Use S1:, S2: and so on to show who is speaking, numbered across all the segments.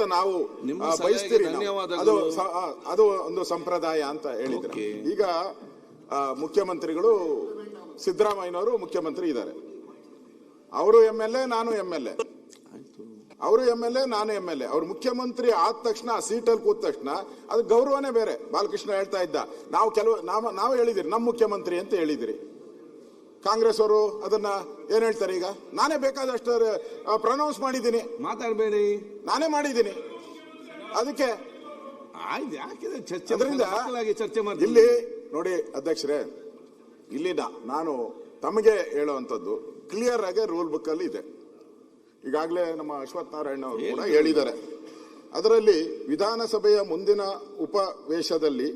S1: ಅಂತ ನಾವು ಬಯಸ್ತೀರಿ. ಅದು ಒಂದು ಸಂಪ್ರದಾಯ ಅಂತ ಹೇಳಿದ್ರೆ, ಈಗ ಮುಖ್ಯಮಂತ್ರಿಗಳು ಸಿದ್ದರಾಮಯ್ಯನವರು ಮುಖ್ಯಮಂತ್ರಿ ಇದ್ದಾರೆ. ಅವರು MLA, ನಾನು MLA. ಅವರು MLA, ನಾನು MLA. ಅವ್ರು ಮುಖ್ಯಮಂತ್ರಿ ಆದ ತಕ್ಷಣ, ಸೀಟಲ್ಲಿ ಕೂತ ತಕ್ಷಣ ಅದು ಗೌರವನೇ ಬೇರೆ. ಬಾಲಕೃಷ್ಣ ಹೇಳ್ತಾ ಇದ್ದ, ನಾವು ಹೇಳಿದಿರಿ ನಮ್ಮ ಮುಖ್ಯಮಂತ್ರಿ ಅಂತ ಹೇಳಿದಿರಿ. ಕಾಂಗ್ರೆಸ್ ಅವರು ಅದನ್ನ ಏನ್ ಹೇಳ್ತಾರೆ? ಈಗ ನಾನೇ ಬೇಕಾದಷ್ಟು ಪ್ರನೌನ್ಸ್ ಮಾಡಿದ್ದೀನಿ.
S2: ಮಾತಾಡಬೇಡಿ,
S1: ನಾನೇ ಮಾಡಿದ್ದೀನಿ. ಅದಕ್ಕೆ ಅದರಿಂದ
S2: ಚರ್ಚೆ ಮಾಡಿ
S1: ಇಲ್ಲಿ ನೋಡಿ ಅಧ್ಯಕ್ಷರೇ, ಇಲ್ಲಿ ನಾನು ತಮಗೆ ಹೇಳುವಂಥದ್ದು ಕ್ಲಿಯರ್ ಆಗಿ ರೂಲ್ ಬುಕ್ ಅಲ್ಲಿ ಇದೆ. ಈಗಾಗಲೇ ನಮ್ಮ ಅಶ್ವಥ್ ನಾರಾಯಣ ಅವರು ಕೂಡ ಹೇಳಿದ್ದಾರೆ. ಅದರಲ್ಲಿ ವಿಧಾನಸಭೆಯ ಮುಂದಿನ ಉಪವೇಶದಲ್ಲಿ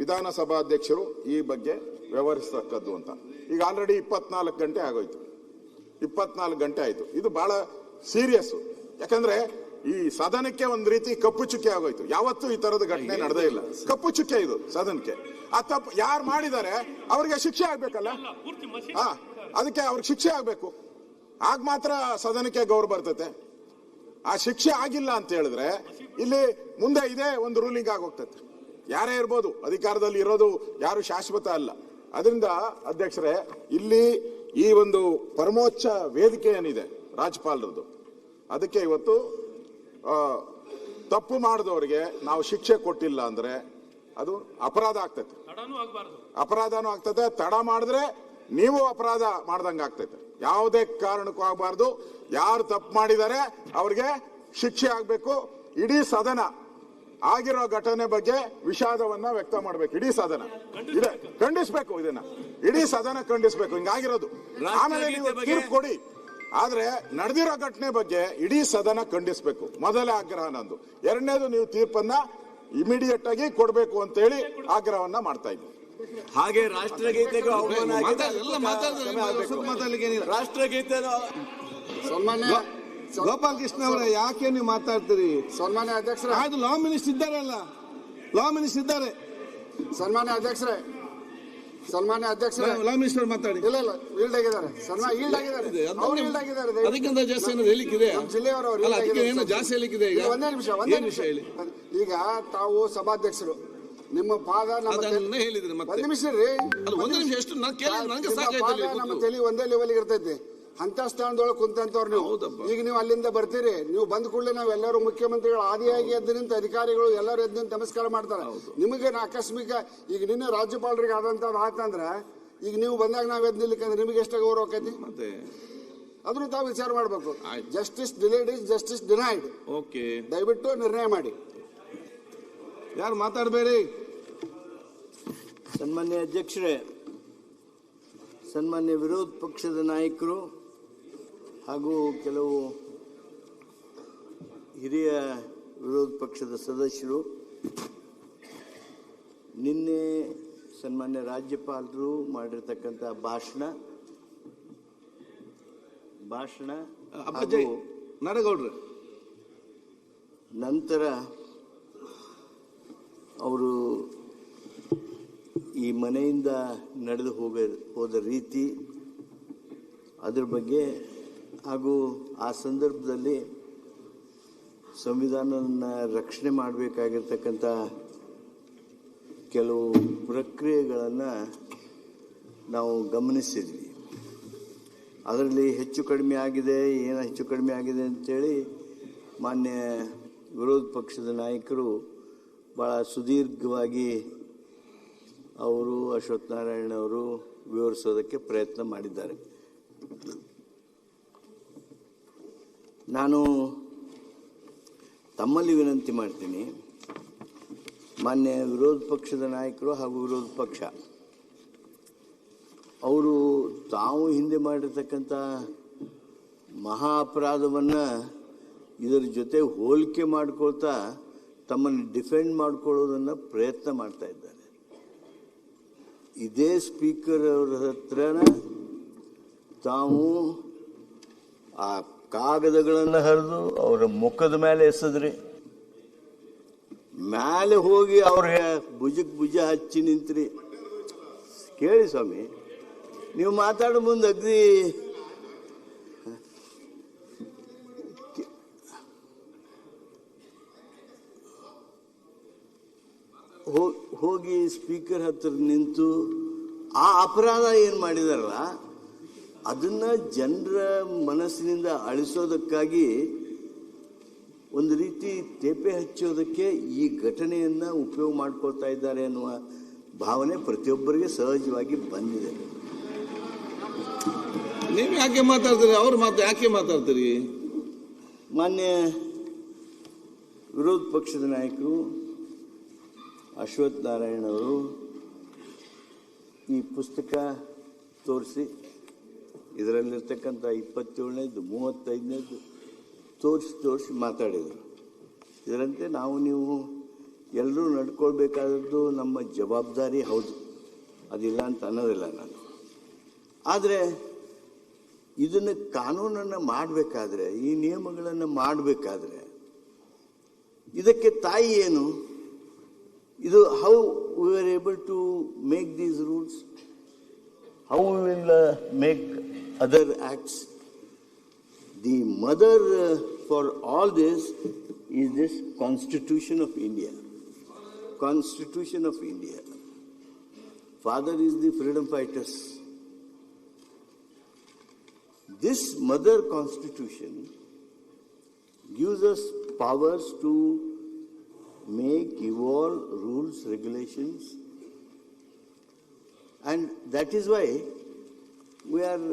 S1: ವಿಧಾನಸಭಾಧ್ಯಕ್ಷರು ಈ ಬಗ್ಗೆ ವ್ಯವಹರಿಸತಕ್ಕದ್ದು ಅಂತ. ಈಗ ಆಲ್ರೆಡಿ 24 ಗಂಟೆ ಆಗೋಯ್ತು. 24 ಗಂಟೆ ಆಯ್ತು. ಇದು ಬಹಳ ಸೀರಿಯಸ್. ಯಾಕಂದ್ರೆ ಈ ಸದನಕ್ಕೆ ಒಂದ್ ರೀತಿ ಕಪ್ಪು ಚುಕ್ಕೆ ಆಗೋಯ್ತು. ಯಾವತ್ತೂ ಈ ತರದ ಘಟನೆ ನಡೆದೇ ಇಲ್ಲ. ಕಪ್ಪು ಚುಕ್ಕೆ ಇದು ಸದನಕ್ಕೆ. ಆ ತಪ್ಪು ಯಾರು ಮಾಡಿದ್ದಾರೆ ಅವ್ರಿಗೆ ಶಿಕ್ಷೆ ಆಗ್ಬೇಕಲ್ಲ. ಅದಕ್ಕೆ ಅವ್ರಿಗೆ ಶಿಕ್ಷೆ ಆಗ್ಬೇಕು. ಆಗ ಮಾತ್ರ ಸದನಕ್ಕೆ ಗೌರವ ಬರ್ತತೆ. ಆ ಶಿಕ್ಷೆ ಆಗಿಲ್ಲ ಅಂತ ಹೇಳಿದ್ರೆ ಇಲ್ಲಿ ಮುಂದೆ ಇದೇ ಒಂದು ರೂಲಿಂಗ್ ಆಗೋಗ್ತದೆ. ಯಾರೇ ಇರ್ಬೋದು, ಅಧಿಕಾರದಲ್ಲಿ ಇರೋದು ಯಾರು ಶಾಶ್ವತ ಅಲ್ಲ. ಅದರಿಂದ ಅಧ್ಯಕ್ಷರೇ, ಇಲ್ಲಿ ಈ ಒಂದು ಪರಮೋಚ್ಚ ವೇದಿಕೆ ಏನಿದೆ ರಾಜ್ಯಪಾಲರದು, ಅದಕ್ಕೆ ಇವತ್ತು ತಪ್ಪು ಮಾಡಿದವರಿಗೆ ನಾವು ಶಿಕ್ಷೆ ಕೊಟ್ಟಿಲ್ಲ ಅಂದ್ರೆ ಅದು ಅಪರಾಧ ಆಗ್ತೈತೆ. ಅಪರಾಧನೂ ಆಗ್ತದೆ. ತಡ ಮಾಡಿದ್ರೆ ನೀವು ಅಪರಾಧ ಮಾಡ್ದಂಗೆ ಆಗ್ತೈತೆ. ಯಾವುದೇ ಕಾರಣಕ್ಕೂ ಆಗಬಾರ್ದು. ಯಾರು ತಪ್ಪು ಮಾಡಿದ್ದಾರೆ ಅವ್ರಿಗೆ ಶಿಕ್ಷೆ ಆಗ್ಬೇಕು. ಇಡೀ ಸದನ ಆಗಿರೋ ಘಟನೆ ಬಗ್ಗೆ ವಿಷಾದವನ್ನ ವ್ಯಕ್ತ ಮಾಡ್ಬೇಕು. ಇಡೀ ಸದನ ಇದೆ ಖಂಡಿಸ್ಬೇಕು. ಇದನ್ನ ಇಡೀ ಸದನ ಖಂಡಿಸ್ಬೇಕು. ಹಿಂಗಾಗಿರೋದು. ಆಮೇಲೆ ನೀವು ತೀರ್ಪು ಕೊಡಿ. ಆದ್ರೆ ನಡೆದಿರೋ ಘಟನೆ ಬಗ್ಗೆ ಇಡೀ ಸದನ ಖಂಡಿಸ್ಬೇಕು. ಮೊದಲ ಆಗ್ರಹ ನಂದು. ಎರಡನೇದು, ನೀವು ತೀರ್ಪನ್ನ ಇಮಿಡಿಯೇಟ್ ಆಗಿ ಕೊಡ್ಬೇಕು ಅಂತ ಹೇಳಿ ಆಗ್ರಹವನ್ನ ಮಾಡ್ತಾ ಇದ್ದೀನಿ.
S3: ಹಾಗೆ ರಾಷ್ಟ್ರಗೀತೆಗೂ ರಾಷ್ಟ್ರಗೀತೆ
S2: ಸನ್ಮಾನ್ಯ ಗೋಪಾಲ್ ಕೃಷ್ಣ ಅವರ ಯಾಕೆ ನೀವು ಮಾತಾಡ್ತೀರಿ?
S4: ಸನ್ಮಾನ್ಯ ಅಧ್ಯಕ್ಷರೇ,
S2: ಅದು ಲಾ ಮಿನಿಸ್ಟರ್ ಇದ್ದಾರಲ್ಲ, ಲಾ ಮಿನಿಸ್ಟರ್ ಇದ್ದಾರೆ.
S4: ಸನ್ಮಾನ್ಯ ಅಧ್ಯಕ್ಷರೇ,
S2: ಲಾ ಮಿನಿಸ್ಟರ್ ಮಾತಾಡಿ.
S4: ಇಲ್ಲ ಈಲ್ಡ್ ಆಗಿದ್ದಾರೆ. ಈಲ್ಡ್ ಆಗಿದ್ದಾರೆ.
S2: ಅದಕ್ಕಿಂತ ಜಾಸ್ತಿ ಏನಾದ್ರು ಹೇಳಿಕ್ಕಿದೆ?
S4: ಜಿಲ್ಲೆಯವರು
S2: ಜಾಸ್ತಿ ಹೇಳಿಕ್ಕಿದೆ. ಈಗ
S4: ಒಂದೇ ನಿಮಿಷ ಹೇಳಿ. ಈಗ ತಾವು ಸಭಾಧ್ಯಕ್ಷರು, ನಿಮ್ಮ ಪಾದ
S2: ಹೇಳಿದ್ರಿ.
S4: ಒಂದ್ ನಿಮಿಷ ರೀ, ನಮ್ಮ ತಲೆ ಒಂದೇ ಲೆವೆಲ್ ಇರ್ತೈತಿ. ಅಂತ ಸ್ಥಾನದೊಳಗೆ ಕುಂತಂತವ್ರು ನೀವು. ಈಗ ನೀವು ಅಲ್ಲಿಂದ ಬರ್ತೀರಿ. ನೀವು ಬಂದ ಕೂಡಲೇ ನಾವೆಲ್ಲರೂ ಮುಖ್ಯಮಂತ್ರಿಗಳು ಆದಿಯಾಗಿ ಎದ್ದು ನಿಂತ ಅಧಿಕಾರಿಗಳು ಎಲ್ಲರೂ ಎದ್ದು ನಿಂತು ನಮಸ್ಕಾರ ಮಾಡ್ತಾರೆ. ನಿಮಗೆ ಆಕಸ್ಮಿಕ ಈಗ ನಿನ್ನೆ ರಾಜ್ಯಪಾಲರಿಗೆ ಆದಂತದ್ದು ಆತಂದ್ರೆ ಈಗ ನೀವು ಬಂದಾಗ ನಾವ್ ಎದ್ದು ನಿಲ್ಲಿಕ್ಕಂದ್ರೆ ನಿಮಗೆ ಎಷ್ಟು ಗೌರವ ಆಕೈತಿ? ಅದನ್ನು ತಾವು ವಿಚಾರ ಮಾಡಬೇಕು. Justice delayed is justice denied. ದಯವಿಟ್ಟು ನಿರ್ಣಯ ಮಾಡಿ.
S2: ಯಾರು ಮಾತಾಡಬೇಡಿ.
S3: ಸನ್ಮಾನ್ಯ ಅಧ್ಯಕ್ಷರೇ, ಸನ್ಮಾನ್ಯ ವಿರೋಧ ಪಕ್ಷದ ನಾಯಕರು ಹಾಗೂ ಕೆಲವು ಹಿರಿಯ ವಿರೋಧ ಪಕ್ಷದ ಸದಸ್ಯರು ನಿನ್ನೆ ಸನ್ಮಾನ್ಯ ರಾಜ್ಯಪಾಲರು ಮಾಡಿರ್ತಕ್ಕಂಥ ಭಾಷಣ
S2: ನಡಗೌಡ್ರು
S3: ನಂತರ ಅವರು ಈ ಮನೆಯಿಂದ ನಡೆದು ಹೋದ ರೀತಿ, ಅದ್ರ ಬಗ್ಗೆ ಹಾಗೂ ಆ ಸಂದರ್ಭದಲ್ಲಿ ಸಂವಿಧಾನವನ್ನು ರಕ್ಷಣೆ ಮಾಡಬೇಕಾಗಿರ್ತಕ್ಕಂಥ ಕೆಲವು ಪ್ರಕ್ರಿಯೆಗಳನ್ನು ನಾವು ಗಮನಿಸಿದ್ವಿ. ಅದರಲ್ಲಿ ಹೆಚ್ಚು ಕಡಿಮೆ ಆಗಿದೆ, ಏನು ಹೆಚ್ಚು ಕಡಿಮೆ ಆಗಿದೆ ಅಂತೇಳಿ ಮಾನ್ಯ ವಿರೋಧ ಪಕ್ಷದ ನಾಯಕರು ಭಾಳ ಸುದೀರ್ಘವಾಗಿ ಅವರು ಅಶ್ವಥ್ ನಾರಾಯಣ ಅವರು ವಿವರಿಸೋದಕ್ಕೆ ಪ್ರಯತ್ನ ಮಾಡಿದ್ದಾರೆ. ನಾನು ತಮ್ಮಲ್ಲಿ ವಿನಂತಿ ಮಾಡ್ತೀನಿ, ಮಾನ್ಯ ವಿರೋಧ ಪಕ್ಷದ ನಾಯಕರು ಹಾಗೂ ವಿರೋಧ ಪಕ್ಷ ಅವರು ತಾವು ಹಿಂದೆ ಮಾಡಿರ್ತಕ್ಕಂಥ ಮಹಾ ಅಪರಾಧವನ್ನು ಇದರ ಜೊತೆ ಹೋಲಿಕೆ ಮಾಡ್ಕೊಳ್ತಾ ತಮ್ಮನ್ನು ಡಿಫೆಂಡ್ ಮಾಡ್ಕೊಳ್ಳೋದನ್ನು ಪ್ರಯತ್ನ ಮಾಡ್ತಾ ಇದ್ದಾರೆ. ಇದೇ ಸ್ಪೀಕರ್ ಅವರ ಹತ್ರನ ತಾವು ಆ ಕಾಗದಗಳನ್ನು ಹರಿದು ಅವರ ಮುಖದ ಮೇಲೆ ಎಸೆದ್ರಿ. ಮೇಲೆ ಹೋಗಿ ಅವ್ರ ಭುಜಕ್ಕೆ ಭುಜ ಹಚ್ಚಿ ನಿಂತ್ರಿ. ಕೇಳಿ ಸ್ವಾಮಿ, ನೀವು ಮಾತಾಡೋ ಮುಂದೆ ಅಗ್ದಿ ಹೋಗಿ ಸ್ಪೀಕರ್ ಹತ್ರ ನಿಂತು ಆ ಅಪರಾಧ ಏನು ಮಾಡಿದಾರಲ್ಲ ಅದನ್ನ ಜನರ ಮನಸ್ಸಿನಿಂದ ಅಳಿಸೋದಕ್ಕಾಗಿ ಒಂದು ರೀತಿ ತೇಪೆ ಹಚ್ಚೋದಕ್ಕೆ ಈ ಘಟನೆಯನ್ನ ಉಪಯೋಗ ಮಾಡ್ಕೊಳ್ತಾ ಇದ್ದಾರೆ ಅನ್ನುವ ಭಾವನೆ ಪ್ರತಿಯೊಬ್ಬರಿಗೆ ಸಹಜವಾಗಿ ಬಂದಿದೆ.
S2: ನೀವು ಯಾಕೆ ಮಾತಾಡ್ತೀರಿ? ಅವ್ರ ಮಾತು ಯಾಕೆ ಮಾತಾಡ್ತೀರಿ?
S3: ಮಾನ್ಯ ವಿರೋಧ ಪಕ್ಷದ ನಾಯಕರು ಅಶ್ವಥ್ ನಾರಾಯಣ್ ಅವರು ಈ ಪುಸ್ತಕ ತೋರಿಸಿ ಇದರಲ್ಲಿರ್ತಕ್ಕಂಥ 27ನೇದು 35ನೇದು ತೋರಿಸಿ ಮಾತಾಡಿದರು. ಇದರಂತೆ ನಾವು ನೀವು ಎಲ್ಲರೂ ನಡ್ಕೊಳ್ಬೇಕಾದದ್ದು ನಮ್ಮ ಜವಾಬ್ದಾರಿ, ಹೌದು, ಅದಿಲ್ಲ ಅಂತ ಅನ್ನೋದಿಲ್ಲ ನಾನು. ಆದರೆ ಇದನ್ನು ಕಾನೂನನ್ನು ಮಾಡಬೇಕಾದ್ರೆ, ಈ ನಿಯಮಗಳನ್ನು ಮಾಡಬೇಕಾದ್ರೆ ಇದಕ್ಕೆ ತಾಯಿ ಏನು? ಇದು how we are able to make these rules, how we will make other acts. The mother for all this is this Constitution of India. Constitution of India. Father is the freedom fighters. This mother constitution gives us powers to make, evolve rules, regulations, and that is why we are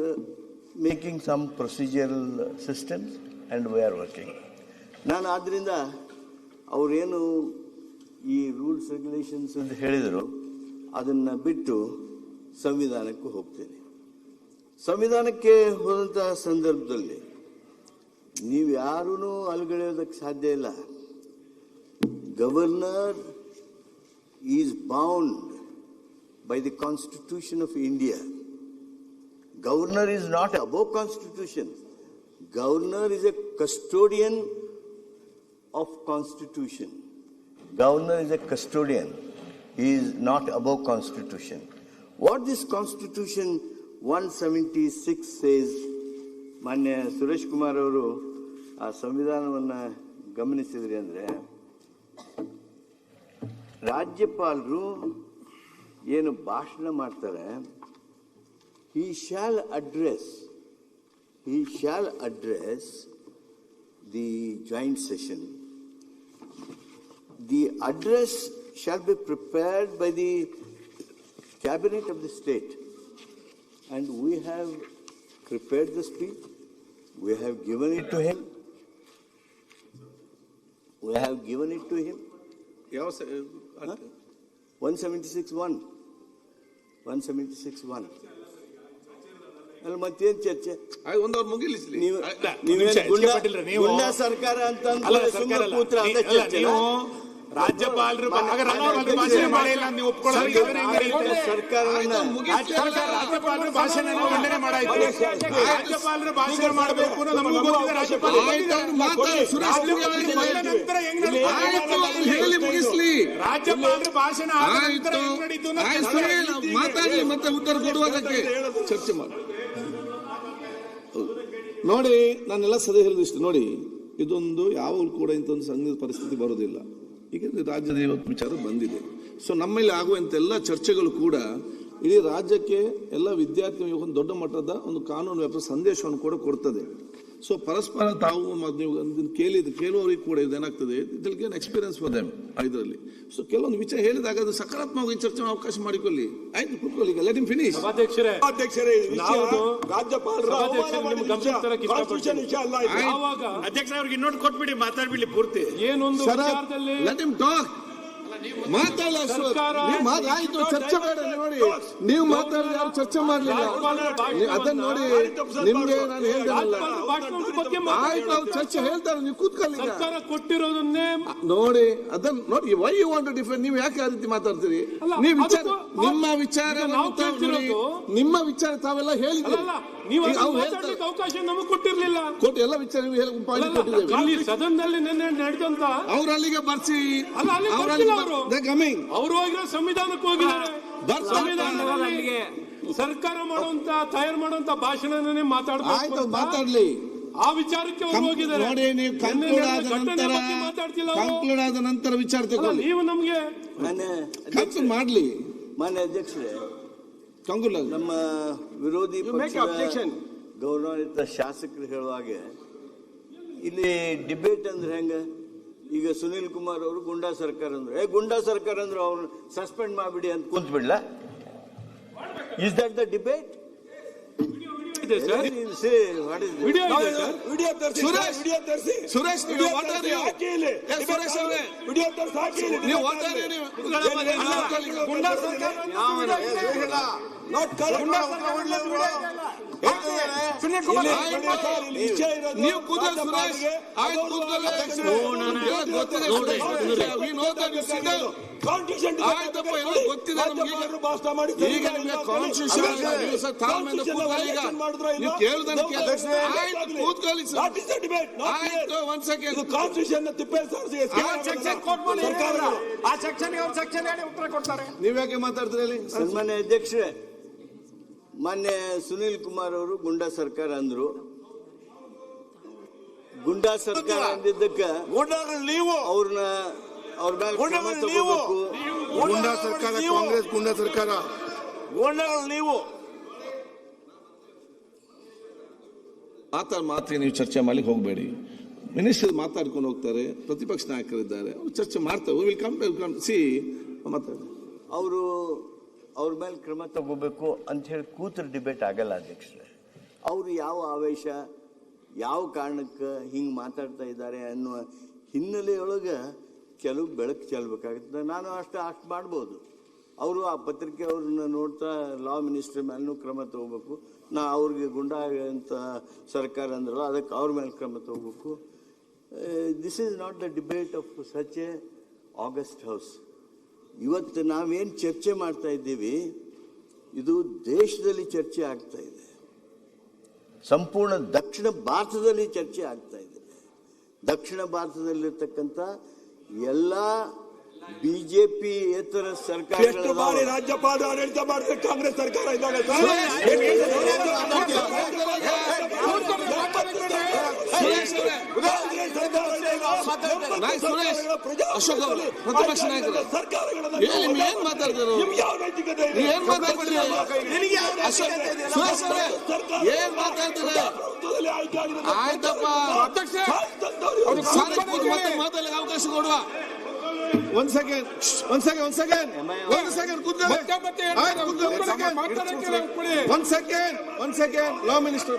S3: making some procedural systems and we are working. ನಾನು ಆದ್ದರಿಂದ ಅವರೇನು ಈ rules regulations ಅಂತ ಹೇಳಿದರು ಅದನ್ನು ಬಿಟ್ಟು ಸಂವಿಧಾನಕ್ಕೂ ಹೋಗ್ತೇನೆ. ಸಂವಿಧಾನಕ್ಕೆ ಹೋದಂತಹ ಸಂದರ್ಭದಲ್ಲಿ ನೀವು ಯಾರೂ ಅಲ್ಗಳೆಯೋದಕ್ಕೆ ಸಾಧ್ಯ ಇಲ್ಲ. Governor is bound by the constitution of India. Governor is not above Constitution. Governor is a custodian of Constitution. Governor is a custodian. He is not above Constitution. What this Constitution 176 says, ಮಾನ್ಯ ಸುರೇಶ್ ಕುಮಾರ್ ಅವರು ಆ ಸಂವಿಧಾನವನ್ನು ಗಮನಿಸಿದ್ರಿ ಅಂದರೆ, ರಾಜ್ಯಪಾಲರು ಏನು ಭಾಷಣ ಮಾಡ್ತಾರೆ, he shall address the joint session. The address shall be prepared by the cabinet of the state, and we have prepared the speech. We have given it to him.
S2: ಯಾವ
S3: 176(1). 176(1). ಅಲ್ಲಿ ಮತ್ತೇನ್ ಚರ್ಚೆ?
S2: ಒಂದವ್ರು ಮುಗಿಲಿಸ್ಲಿ.
S3: ಗುಂಡಾ ಸರ್ಕಾರ ಅಂತ ಕೂತ್ರ
S5: ರಾಜ್ಯಪಾಲರು ಭಾಷಣ ಮಾಡಿಲ್ಲ ನೀವು ರಾಜ್ಯಪಾಲರು ಭಾಷಣ ಮಂಡನೆ ಮಾಡಾಯ್ತು. ರಾಜ್ಯಪಾಲರು ಭಾಷಣ ಮಾಡಬೇಕು
S2: ಮುಗಿಸ್ಲಿ.
S5: ರಾಜ್ಯಪಾಲರು ಭಾಷಣ
S2: ಮಾತಾಡಲಿ, ಮತ್ತೆ ಉತ್ತರ ಕೊಡುವುದಕ್ಕೆ ಚರ್ಚೆ ಮಾಡಿ. ನೋಡಿ, ನಾನೆಲ್ಲ ಸದೇ ಹೇಳಿದಿಷ್ಟು. ನೋಡಿ, ಇದೊಂದು ಯಾವಾಗಲೂ ಕೂಡ ಇಂಥ ಒಂದು ಸಂಘದ ಪರಿಸ್ಥಿತಿ ಬರೋದಿಲ್ಲ. ಈಗ ರಾಜ್ಯದ ಇವತ್ತು ವಿಚಾರ ಬಂದಿದೆ. ಸೊ ನಮ್ಮಲ್ಲಿ ಆಗುವಂತೆಲ್ಲ ಚರ್ಚೆಗಳು ಕೂಡ ಇಡೀ ರಾಜ್ಯಕ್ಕೆ, ಎಲ್ಲ ವಿದ್ಯಾರ್ಥಿ ಒಂದು ದೊಡ್ಡ ಮಟ್ಟದ ಒಂದು ಕಾನೂನು ವ್ಯಾಪ್ತ ಸಂದೇಶವನ್ನು ಕೂಡ ಕೊಡ್ತದೆ. ಸೊ ಪರಸ್ಪರ ತಾವು ನೀವು ಕೇಳುವವರಿಗೆ ಕೂಡ ಇದೇನಾಗ್ತದೆ, it gain experience for them ಇದರಲ್ಲಿ. ಸೊ ಕೆಲವೊಂದು ವಿಚಾರ ಹೇಳಿದಾಗ ಅದು ಸಕಾರಾತ್ಮಕವಾಗಿ ಚರ್ಚೆ ಅವಕಾಶ ಮಾಡಿಕೊಳ್ಳಿ. ಆಯ್ತು, ಕೂತ್ಕೊಳ್ಳಿ. Let him finish.
S5: ಅಧ್ಯಕ್ಷರೇ, ಅಧ್ಯಕ್ಷರವ್ರಿಗೆ ಇನ್ನೊಂದು ಕೊಟ್ಬಿಡಿ, ಮಾತಾಡ್ಬಿಡ್ಲಿ ಪೂರ್ತಿ. ಏನೊಂದು
S2: ಲೆಟ್ ಹಿಮ್ ಟಾಕ್. ಆಯ್ತು, ಚರ್ಚೆ ಬೇಡ. ನೋಡಿ, ನೀವು ಮಾತಾಡಿದ ಯಾರು ಚರ್ಚೆ ಮಾಡ್ಲಿಲ್ಲ. ಅದನ್ನ ನೋಡಿ, ನಿಮ್ಗೆ ನಾನು ಹೇಳ್ದೇನಲ್ಲ. ಆಯ್ತು, ಅವ್ರು ಚರ್ಚೆ ಹೇಳ್ತಾರೆ, ನೀವು ಕೂತ್ಕೊಳ್ಳಿ.
S5: ಕೊಟ್ಟಿರೋದನ್ನೇ
S2: ನೋಡಿ, ಅದನ್ನ ನೋಡಿ. Why you want to defend? ನೀವು ಯಾಕೆ ಆ ರೀತಿ ಮಾತಾಡ್ತೀರಿ? ನೀವು ವಿಚಾರ, ನಿಮ್ಮ ವಿಚಾರ ತಾವೆಲ್ಲ ಹೇಳಿದ್ರಿ.
S5: ಅವಕಾಶ ನಮಗೆ ಕೊಟ್ಟಿರ್ಲಿಲ್ಲ.
S2: ಕೊಟ್ಟು ಎಲ್ಲ ವಿಚಾರ ನೀವು ಕೊಟ್ಟಿದ್ದೇವೆ.
S5: ಸದನದಲ್ಲಿ ನಿನ್ನೆ ನಡೆದಂತ
S2: ಅವ್ರು ಅಲ್ಲಿಗೆ ಬರ್ಸಿ,
S5: ಅವರು ಹೋಗಿರೋ ಸಂವಿಧಾನಕ್ಕೆ ಹೋಗಿದ್ದಾರೆ. ಸಂವಿಧಾನದಲ್ಲಿ ಸರ್ಕಾರ ಮಾಡುವಂತ ತಯಾರು ಮಾಡುವಂತ ಭಾಷಣನೇ
S2: ಆಯ್ತು, ಮಾತಾಡ್ಲಿ.
S5: ಆ ವಿಚಾರಕ್ಕೆ ಅವ್ರು ಹೋಗಿದ್ದಾರೆ.
S2: ನೋಡಿ, ನೀವು ಕನ್ಕ್ಲೂಡ್ ಆದ ನಂತರ ವಿಚಾರ ತಗೊಳ್ಳಿ.
S5: ನೀವು ನಮ್ಗೆ
S3: ಮಾನ್ಯ
S2: ಮಾಡ್ಲಿ.
S3: ಮಾನ್ಯ ಅಧ್ಯಕ್ಷರೇ,
S2: ಕಂಕುಲ್
S3: ನಮ್ಮ ವಿರೋಧಿ ಪಕ್ಷದ ಗೌರವಾನ್ವಿತ ಶಾಸಕರು ಹೇಳುವಾಗೆ ಇಲ್ಲಿ ಡಿಬೇಟ್ ಅಂದ್ರೆ ಹೆಂಗ? ಈಗ ಸುನೀಲ್ ಕುಮಾರ್ ಅವರು ಗುಂಡಾ ಸರ್ಕಾರ ಅಂದ್ರೆ ಗುಂಡಾ ಸರ್ಕಾರ ಅಂದ್ರೆ ಅವ್ರನ್ನ ಸಸ್ಪೆಂಡ್ ಮಾಡಿಬಿಡಿ ಅಂತ ಕುಂತ ಬಿಡ್ಲ? Is that the debate?
S2: Suresh ನೀವು ಕೂದಲು ಸುರೇಶ್ ನೀವ್ಯಾಕೆ ಮಾತಾಡ್ತೀರಿ?
S3: ಸನ್ಮಾನ್ಯ ಅಧ್ಯಕ್ಷರೇ, ಮಾನ್ಯ ಸುನೀಲ್ ಕುಮಾರ್ ಅವರು ಗುಂಡಾ ಸರ್ಕಾರ ಅಂದ್ರು. ಗುಂಡಾ ಸರ್ಕಾರ ಅಂದಿದ್ದಕ್ಕೆ
S1: ನೀವು
S3: ಅವ್ರನ್ನ ಅವ್ರ ಮೇಲೆ ಕ್ರಮ ತಗೋಬೇಕು.
S1: ಗುಂಡಾ ಸರ್ಕಾರ, ಕಾಂಗ್ರೆಸ್ ಗುಂಡಾ ಸರ್ಕಾರ, ನೀವು
S2: ಮಾತಿಗೆ ನೀವು ಚರ್ಚೆ ಮಾಡ್ಲಿಕ್ಕೆ ಹೋಗಬೇಡಿ. ಮಿನಿಸ್ಟರ್ ಮಾತಾಡ್ಕೊಂಡು ಹೋಗ್ತಾರೆ, ಪ್ರತಿಪಕ್ಷ ನಾಯಕರಿದ್ದಾರೆ, ಅವ್ರು ಚರ್ಚೆ ಮಾಡ್ತಾರೆ. ವಿಲ್ ಕಮ್ ಸಿ ಮಾತಾಡಿ.
S3: ಅವರು ಅವ್ರ ಮೇಲೆ ಕ್ರಮ ತಗೋಬೇಕು ಅಂತ ಹೇಳಿ ಕೂತ್ರ ಡಿಬೇಟ್ ಆಗಲ್ಲ ಅಧ್ಯಕ್ಷರೇ. ಅವರು ಯಾವ ಆವೇಶ, ಯಾವ ಕಾರಣಕ್ಕೆ ಹಿಂಗೆ ಮಾತಾಡ್ತಾ ಇದ್ದಾರೆ ಅನ್ನುವ ಹಿನ್ನೆಲೆಯೊಳಗೆ ಕೆಲವು ಬೆಳಕು ಚೆಲ್ಲಬೇಕಾಗುತ್ತೆ. ನಾನು ಅಷ್ಟು ಮಾಡ್ಬೋದು. ಅವರು ಆ ಪತ್ರಿಕೆ ಅವ್ರನ್ನ ನೋಡ್ತಾ ಲಾ ಮಿನಿಸ್ಟರ್ ಮೇಲೂ ಕ್ರಮ ತಗೋಬೇಕು. ಅವ್ರಿಗೆ ಗುಂಡಾ ಅಂತ ಸರ್ಕಾರ ಅಂದ್ರಲ್ಲ, ಅದಕ್ಕೆ ಅವ್ರ ಮೇಲೆ ಕ್ರಮ ತಗೋಬೇಕು. This is not the debate of such A August house. ಇವತ್ತು ನಾವೇನು ಚರ್ಚೆ ಮಾಡ್ತಾ ಇದ್ದೀವಿ, ಇದು ದೇಶದಲ್ಲಿ ಚರ್ಚೆ ಆಗ್ತಾ ಇದೆ, ಸಂಪೂರ್ಣ ದಕ್ಷಿಣ ಭಾರತದಲ್ಲಿ ಚರ್ಚೆ ಆಗ್ತಾ ಇದೆ. ದಕ್ಷಿಣ ಭಾರತದಲ್ಲಿರ್ತಕ್ಕಂಥ ಎಲ್ಲ ಬಿಜೆಪಿ ಯೇತರ ಸರ್ಕಾರಗಳ
S1: ರಾಜ್ಯಪಾಲ ಆಡಳಿತ ಮಾಡಿದ್ರೆ ಕಾಂಗ್ರೆಸ್ ಸರ್ಕಾರ ಇದ್ದಾಗ
S2: ಅಶೋಕ್ ಅವರು ಪ್ರತಿಪಕ್ಷ ನಾಯಕರು ಏನ್ ಮಾತಾಡ್ತಾರೆ? ಏನ್ ಮಾತಾಡ್ತಾರೆ? ಏನ್ ಮಾತಾಡ್ತಾರೆ? ಆಯ್ತಪ್ಪ, ಮಾತಾಡಲಿಕ್ಕೆ ಅವಕಾಶ ಕೊಡುವ. ಒಂದ್ ಸೆಕೆಂಡ್ ಲಾ ಮಿನಿಸ್ಟರ್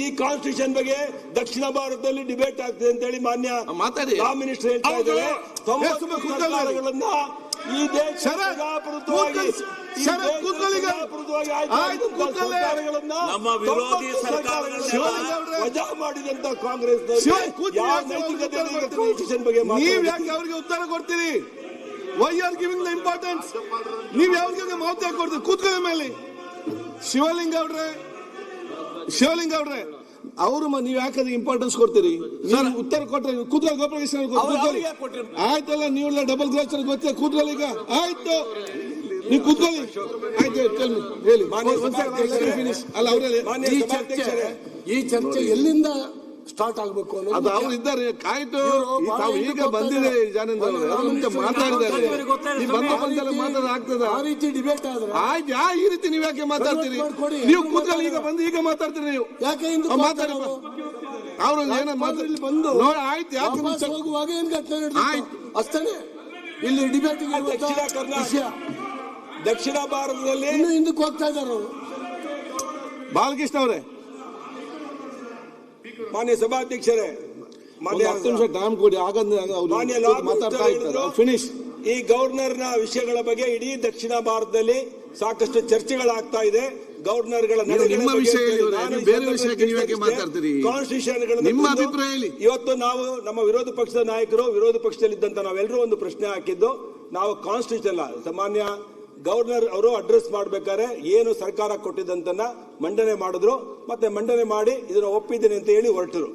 S6: ಈ ಕಾನ್ಸ್ಟಿಟ್ಯೂಷನ್ ಬಗ್ಗೆ ದಕ್ಷಿಣ ಭಾರತದಲ್ಲಿ ಡಿಬೇಟ್ ಆಗ್ತದೆ ಅಂತ ಹೇಳಿ ಮಾನ್ಯ
S2: ಮಾತಾಡಿ.
S6: ಲಾ ಮಿನಿಸ್ಟರ್ ಹೇಳ್ತಾ ಇದ್ದಾರೆ. ಈ ದೇಶ
S5: ನಮ್ಮ ವಿರೋಧಿ
S6: ವಜಾ ಮಾಡಿದಂತ ಕಾಂಗ್ರೆಸ್ ಬಗ್ಗೆ
S2: ನೀವ್ ಯಾಕೆ ಅವ್ರಿಗೆ ಉತ್ತರ ಕೊಡ್ತೀರಿ? Why are giving the importance? ನೀವ್ ಯಾವ್ರಿಗೆ ಮಾತು ಕೊಡ್ತೀರಿ? ಕೂತ್ಕೊಳ್ಳಿ ಮೇಲೆ. ಶಿವಲಿಂಗ ಅವ್ರೆ ಅವರು ನೀವ್ ಯಾಕಂದ್ರೆ ಇಂಪಾರ್ಟೆನ್ಸ್ ಕೊಡ್ತೀರಿ? ಉತ್ತರ ಕೊಟ್ಟರೆ ಕೂತ್ಕೊಳ್ಳಿ. ಗೋಪಾಲಕೃಷ್ಣ ಕೂತ್ಕೊಳ್ಳಿ. ಆಯ್ತಲ್ಲ, ನೀವೆಲ್ಲ ಡಬಲ್ ಗ್ರಾಚರ್ ಗೊತ್ತಿಲ್ಲ. ಕೂತ್ಕೊಳ್ಳಿ ಈಗ. ಆಯ್ತು, ನೀವು ಕೂತ್ಕೊಳ್ಳಿ. ಆಯ್ತು, ಹೇಳಿ. ಅಲ್ಲ, ಅವರೇ
S4: ಈ ಚರ್ಚೆ ಎಲ್ಲಿಂದ ಸ್ಟಾರ್ಟ್ ಆಗಬೇಕು
S2: ಅದು ಅವ್ರು ಇದ್ದಾರೆ. ಆಯ್ತು, ಈಗ ಬಂದಿದೆ ಜಾನೇಂದ್ರ ಅವರು ಮಾತಾಡಿದ್ದಾರೆ. ಮಾತಾಡೋದಾಗ್ತದ?
S4: ಆ ರೀತಿ ಡಿಬೇಟ್ ಆದ್ರೆ
S2: ಆಯ್ತು, ಈ ರೀತಿ ನೀವ್ ಯಾಕೆ ಮಾತಾಡ್ತೀರಿ? ನೀವು ಕೂತ್ಕೊಳ್ಳಿ. ಈಗ ಬಂದು ಈಗ ಮಾತಾಡ್ತೀರಿ ನೀವು.
S4: ಯಾಕೆ
S2: ಮಾತಾಡಿ. ಅವ್ರು ಏನೋ ಮಾತಾಡಲಿ ಬಂದು ನೋಡಿ. ಆಯ್ತು, ಯಾಕೆ
S4: ಹೋಗುವಾಗ ಏನ್ ಘಟನೆ ಆಯ್ತು ಅಷ್ಟೇ. ಇಲ್ಲಿ ಡಿಬೇಟ್
S6: ದಕ್ಷಿಣ ಭಾರತದಲ್ಲಿ
S4: ಇನ್ನು ಹಿಂದಕ್ಕೆ ಹೋಗ್ತಾ ಇದ್ದಾರೆ ಅವರು.
S2: ಬಾಲಕೃಷ್ಣ ಅವರೇ,
S6: ಮಾನ್ಯ ಸಭಾಧ್ಯಕ್ಷರೇ,
S2: ಮಾನ್ಯ 10 ನಿಮಿಷ ಟೈಮ್ ಕೊಡಿ.
S6: ಮಾನ್ಯ
S2: ಮಾತಾಡ್ತಾ ಇದ್ದಾರೆ. ಫಿನಿಶ್.
S6: ಈ ಗವರ್ನರ್ನ ವಿಷಯಗಳ ಬಗ್ಗೆ ಇಡೀ ದಕ್ಷಿಣ ಭಾರತದಲ್ಲಿ ಸಾಕಷ್ಟು ಚರ್ಚೆಗಳಾಗ್ತಾ ಇದೆ. ಗವರ್ನರ್ಗಳ
S2: ನಿಮ್ಮ ವಿಷಯ ಬೇರೆ ವಿಷಯಕ್ಕೆ ನೀವು ಯಾಕೆ ಮಾತಾಡ್ತೀರಿ?
S6: ಕಾನ್ಸ್ಟಿಟ್ಯೂಷನ್
S2: ನಿಮ್ಮ ಅಭಿಪ್ರಾಯ ಹೇಳಿ.
S6: ಇವತ್ತು ನಾವು ನಮ್ಮ ವಿರೋಧ ಪಕ್ಷದ ನಾಯಕರು, ವಿರೋಧ ಪಕ್ಷದಲ್ಲಿದ್ದಂತ ನಾವೆಲ್ಲರೂ ಒಂದು ಪ್ರಶ್ನೆ ಹಾಕಿದ್ದು, ನಾವು ಕಾನ್ಸ್ಟಿಟ್ಯೂಷನ್ ಸಾಮಾನ್ಯ ಗವರ್ನರ್ ಅವರು ಅಡ್ರೆಸ್ ಮಾಡ್ಬೇಕಾದ್ರೆ ಏನು ಸರ್ಕಾರ ಕೊಟ್ಟಿದ್ದಂತನ್ನ ಮಂಡನೆ ಮಾಡಿದ್ರು. ಮತ್ತೆ ಮಂಡನೆ ಮಾಡಿ ಇದನ್ನ ಒಪ್ಪಿದ್ದೀನಿ ಅಂತ ಹೇಳಿ ಹೊರಟರು.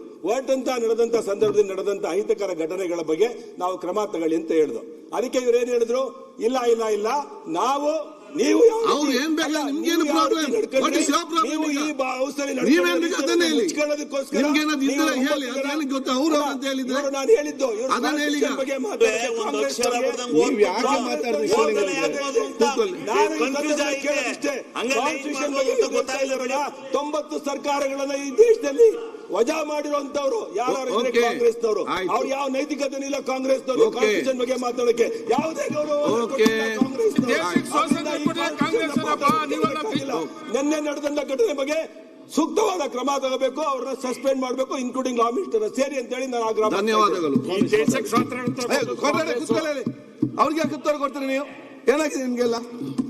S6: ನಡೆದಂತ ಸಂದರ್ಭದಲ್ಲಿ ನಡೆದಂತ ಅಹಿತಕರ ಘಟನೆಗಳ ಬಗ್ಗೆ ನಾವು ಕ್ರಮ ತಗೊಳ್ಳಿ ಅಂತ ಹೇಳಿದ್ರು. ಅದಕ್ಕೆ ಇವ್ರು ಏನ್ ಹೇಳಿದ್ರು, ಇಲ್ಲ ನಾವು ನೀವು
S2: ಅವ್ರು ಏನ್ ಬೇಕಾ ನಿಮ್ಗೇನು problem, what is your problem? ನೀವೇನ್ ಬೇಕು ಅದನ್ನೇ ಹೇಳಿ, ನಿಮ್ಗೇನಾದ್ರು ಇದ್ರೆ ಹೇಳಿ, ಅದೇನು ಗೊತ್ತಾ ಅವ್ರು ಅಂತ ಹೇಳಿದ್ರೆ
S6: ನಾನು ಹೇಳಿದ್ದು
S2: ಅದನ್ನ ಹೇಳಿ.
S6: ನೀವು ಯಾಕೆ ಮಾತಾಡ್ತಿದ್ದೀರಿ? 90 ಸರ್ಕಾರಗಳನ್ನ ಈ ದೇಶದಲ್ಲಿ ವಜಾ ಮಾಡಿರುವಂತವ್ರು ಯಾರು ಕಾಂಗ್ರೆಸ್ನವರು. ಅವ್ರು ಯಾವ ನೈತಿಕತೆ ಇಲ್ಲ ಕಾಂಗ್ರೆಸ್ನವರು. ಕಾನ್ಸ್ಟಿಟ್ಯೂಷನ್ ಬಗ್ಗೆ ಮಾತಾಡಕ್ಕೆ ಯಾವುದೇ ನಿನ್ನೆ ನಡೆದಂತ ಘಟನೆ ಬಗ್ಗೆ ಸೂಕ್ತವಾದ ಕ್ರಮ ತಗೋಬೇಕು, ಅವ್ರನ್ನ ಸಸ್ಪೆಂಡ್ ಮಾಡಬೇಕು, ಇನ್ಕ್ಲೂಡಿಂಗ್ ಲಾ ಮಿನಿಸ್ಟರ್ ಸೇರಿ ಅಂತ ಹೇಳಿ ನಾನು ಆಗ್ರಹ.
S2: ಧನ್ಯವಾದಗಳು.
S5: ದೇಶಕ್ಕೆ ಸ್ವಾತಂತ್ರ್ಯ
S2: ಅವ್ರಿಗೆ ಯಾಕೆ ಉತ್ತರ ಕೊಡ್ತೀರಿ ನೀವು? ಏನಾಗಿದೆ ನಿಮ್ಗೆಲ್ಲ?